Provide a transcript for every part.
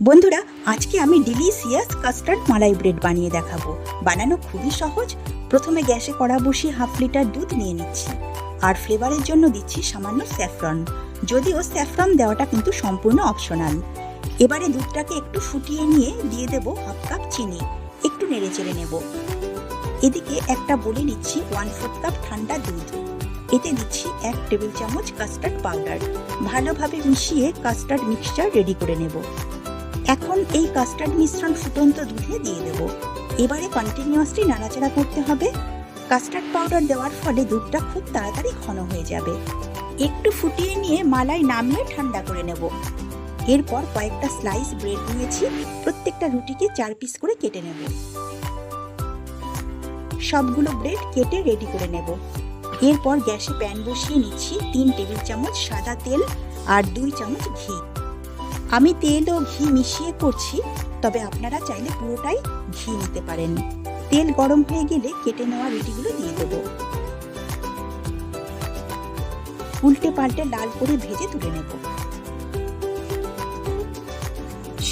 বন্ধুরা, আজকে আমি ডিলিশিয়াস কাস্টার্ড মালাই ব্রেড বানিয়ে দেখাবো। বানানো খুবই সহজ। প্রথমে গ্যাসে কড়া বসিয়ে 1/2 লিটার দুধ নিয়ে নিচ্ছি, আর ফ্লেভারের জন্য দিচ্ছি সামান্য স্যাফরন। যদিও স্যাফরন দেওয়াটা কিন্তু সম্পূর্ণ অপশনাল। এবারে দুধটাকে একটু ফুটিয়ে নিয়ে দিয়ে দেবো 1/2 কাপ চিনি। একটু নেড়ে চেড়ে নেব। এদিকে একটা বলে নিচ্ছি 1/4 কাপ ঠান্ডা দুধ। এতে দিচ্ছি 1 টেবিল চামচ কাস্টার্ড পাউডার। ভালোভাবে মিশিয়ে কাস্টার্ড মিক্সচার রেডি করে নেব। এখন এই কাস্টার্ড মিশ্রণ ফুটন্ত দুধে দিয়ে দেব। এবারে কন্টিনিউয়াসলি নাড়াচাড়া করতে হবে। কাস্টার্ড পাউডার দেওয়ার ফলে দুধটা খুব তাড়াতাড়ি ঘন হয়ে যাবে। একটু ফুটিয়ে নিয়ে মালাই নামিয়ে ঠান্ডা করে নেব। এরপর কয়েকটা স্লাইস ব্রেড নিয়েছি। প্রত্যেকটা রুটিকে 4 পিস করে কেটে নেব। সবগুলো ব্রেড কেটে রেডি করে নেব। এরপর গ্যাসে প্যান বসিয়ে নিচ্ছি 3 টেবিল চামচ সাদা তেল আর 2 চামচ ঘি। আমি তেল ও ঘি মিশিয়ে করছি, তবে আপনারা চাইলে পুরোটাই ঘি নিতে পারেন। তেল গরম হয়ে গেলে কেটে নেওয়া রুটিগুলো দিয়ে দেব। উল্টে পাল্টে লাল করে ভেজে তুলে নেব।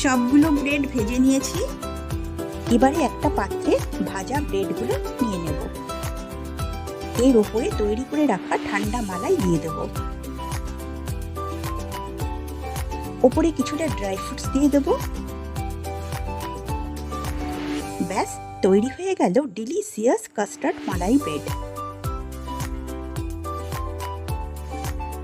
সবগুলো ব্রেড ভেজে নিয়েছি। এবারে একটা পাত্রে ভাজা ব্রেডগুলো নিয়ে নেব। এর উপরে তৈরি করে রাখা ঠান্ডা মালাই দিয়ে দেব। ওপরে কিছুটা ড্রাই ফ্রুটস দিয়ে দেব। ব্যাস, তৈরি হয়ে গেল ডিলিশিয়াস কাস্টার্ড মালাই ব্রেড।